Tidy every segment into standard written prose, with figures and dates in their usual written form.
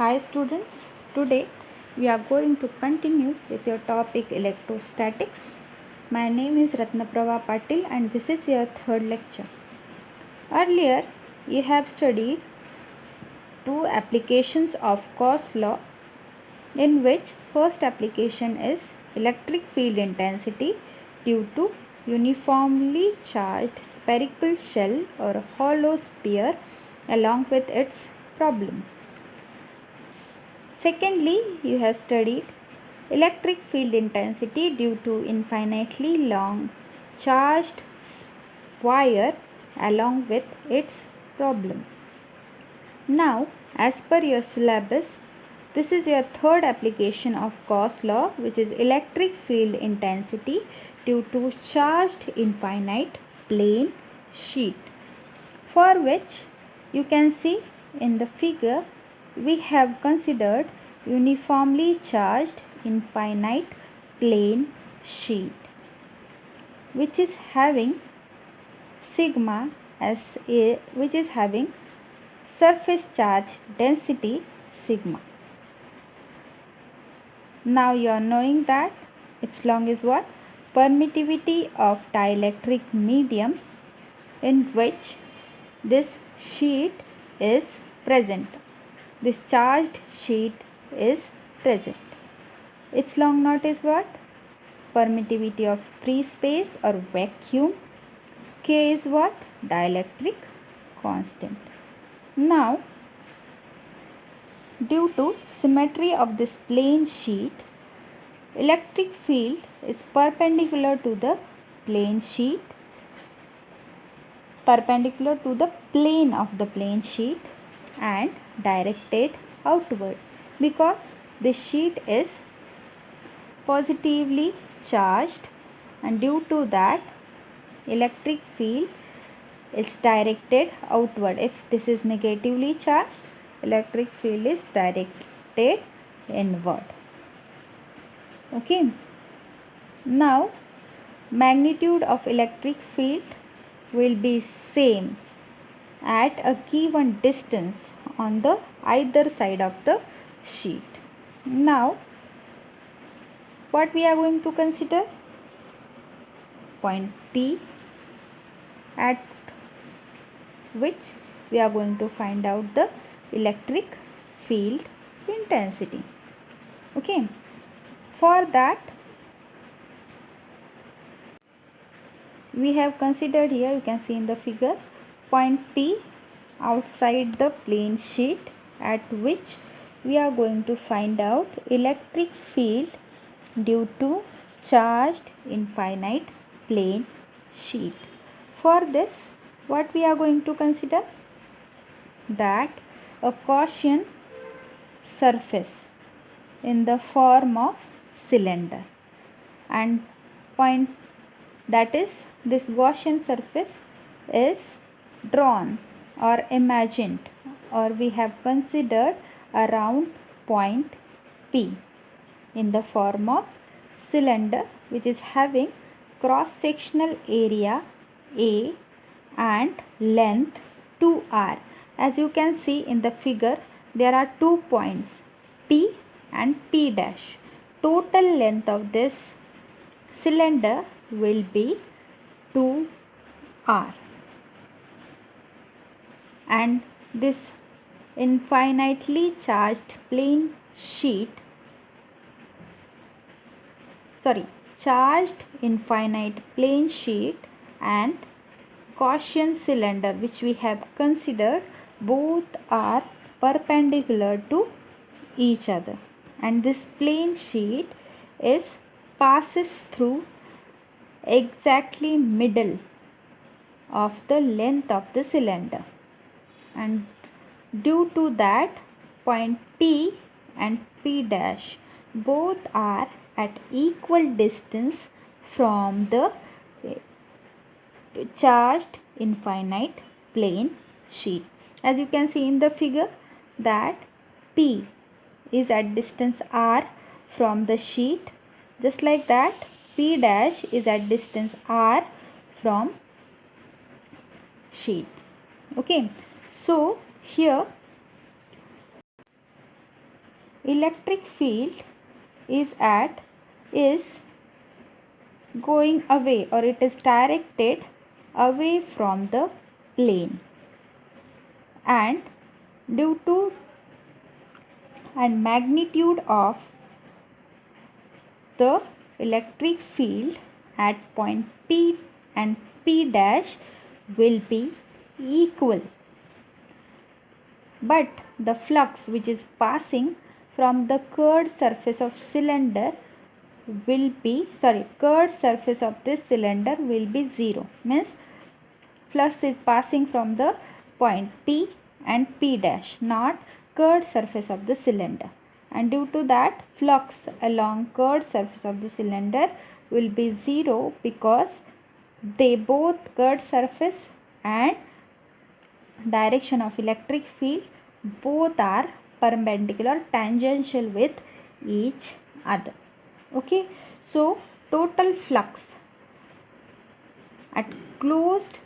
Hi students, today we are going to continue with your topic electrostatics. My name is Ratnaprabha Patil and this is your third lecture. Earlier you have studied two applications of Gauss law, in which first application is electric field intensity due to uniformly charged spherical shell or a hollow sphere along with its problem. Secondly, you have studied electric field intensity due to infinitely long charged wire along with its problem. Now, as per your syllabus, this is your third application of Gauss law, which is electric field intensity due to charged infinite plane sheet, for which you can see in the figure we have considered uniformly charged infinite plane sheet, which is having sigma as a, which is having surface charge density sigma. Now you are knowing that epsilon is what? Permittivity of dielectric medium in which this sheet is present. This charged sheet is present. Epsilon naught is what? Permittivity of free space or vacuum. K is what? Dielectric constant. Now, due to symmetry of this plane sheet, electric field is perpendicular to the plane sheet, perpendicular to the plane of the plane sheet and directed outward, because this sheet is positively charged, and due to that electric field is directed outward. If this is negatively charged, electric field is directed inward. Okay. Now magnitude of electric field will be same at a given distance on the either side of the sheet. Now what we are going to consider? Point P, at which we are going to find out the electric field intensity. Okay. For that we have considered here, you can see in the figure, point P outside the plane sheet, at which we are going to find out electric field due to charged infinite plane sheet. For this, what we are going to consider? That a Gaussian surface in the form of cylinder, and point, that is, this Gaussian surface is drawn or imagined, or we have considered around point P in the form of cylinder, which is having cross sectional area A and length 2r. As you can see in the figure, there are 2 points P and P dash. Total length of this cylinder will be 2r, and this infinitely charged plane sheet, charged infinite plane sheet and Gaussian cylinder, which we have considered, both are perpendicular to each other, and this plane sheet is passes through exactly middle of the length of the cylinder, and due to that point P and P dash both are at equal distance from the charged infinite plane sheet. As you can see in the figure, that P is at distance r from the sheet, just like that P dash is at distance r from sheet. Okay, so here electric field is going away, or it is directed away from the plane, and due to and magnitude of the electric field at point P and P dash will be equal, but the flux which is passing from the curved surface of cylinder curved surface of this cylinder will be 0, means flux is passing from the point P and P dash, not curved surface of the cylinder, and due to that flux along curved surface of the cylinder will be 0, because they both curved surface and direction of electric field both are perpendicular, tangential with each other. Okay, so total flux at closed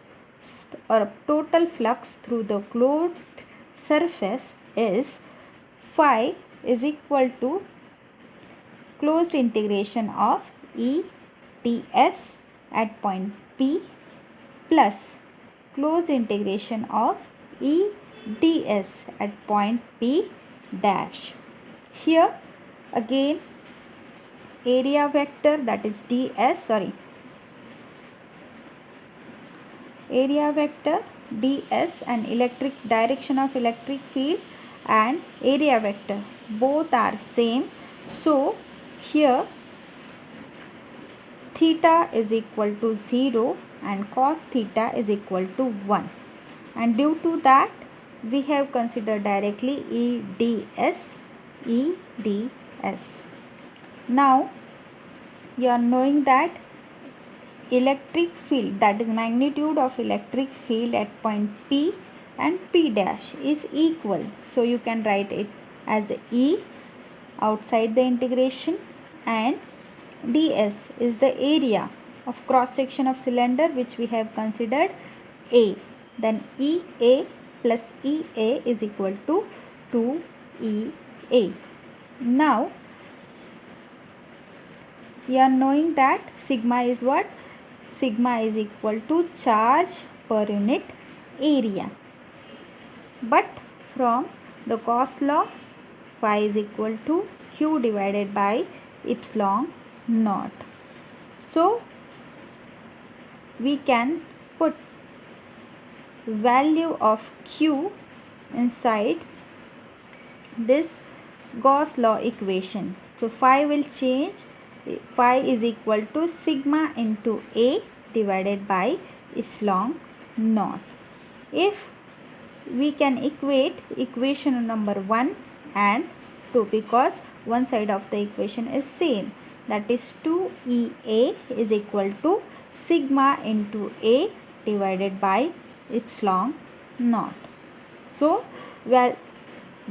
or total flux through the closed surface is phi is equal to closed integration of E ds at point P plus closed integration of E ds at point P dash. Here again area vector, that is area vector ds and electric direction of electric field and area vector both are same. So here theta is equal to 0 and cos theta is equal to 1, and due to that we have considered directly EDS. Now you are knowing that electric field, that is magnitude of electric field at point P and P dash is equal, so you can write it as E outside the integration, and ds is the area of cross section of cylinder which we have considered A, then EA plus EA is equal to 2EA. Now you are knowing that sigma is what? Sigma is equal to charge per unit area, but from the Gauss law phi is equal to Q divided by epsilon naught. So we can put value of Q inside this Gauss law equation. So phi will change. Phi is equal to sigma into A divided by epsilon naught. If we can equate equation number 1 and 2, because one side of the equation is same, that is 2EA is equal to sigma into A divided by epsilon naught. So by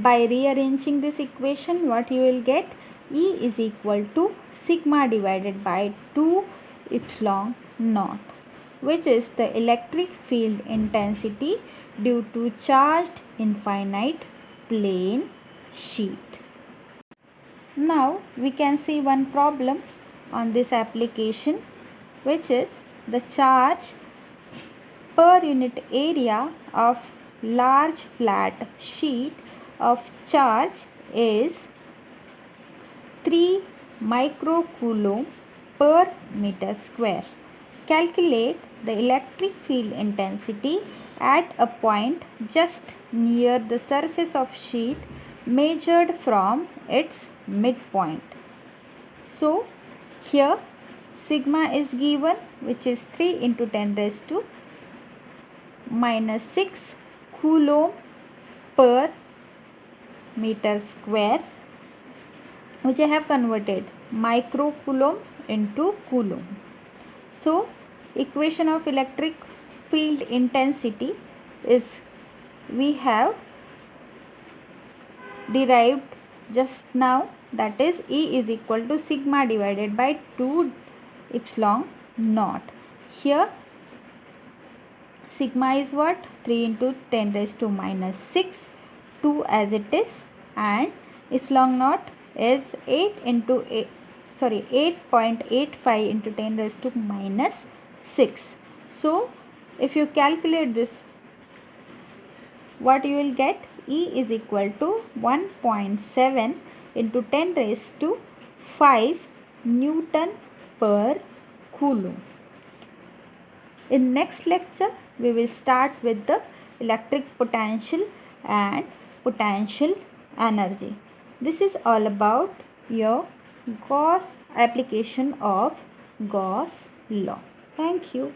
rearranging this equation, what you will get? E is equal to sigma divided by 2 epsilon naught, which is the electric field intensity due to charged infinite plane sheet. Now we can see one problem on this application, which is the charge per unit area of large flat sheet of charge is 3 microcoulomb per meter square. Calculate the electric field intensity at a point just near the surface of sheet measured from its midpoint. So here sigma is given, which is 3 into 10 raised to minus 6 coulomb per meter square, which I have converted microcoulomb into coulomb. So equation of electric field intensity is we have derived just now, that is E is equal to sigma divided by 2 epsilon naught. Here sigma is what? 3 into 10 raised to minus 6, 2 as it is, and its long knot is 8.85 into 10 raised to minus 6. So if you calculate this, what you will get? E is equal to 1.7 into 10 raised to 5 Newton per Coulomb. In next lecture, we will start with the electric potential and potential energy. This is all about your Gauss application of Gauss law. Thank you.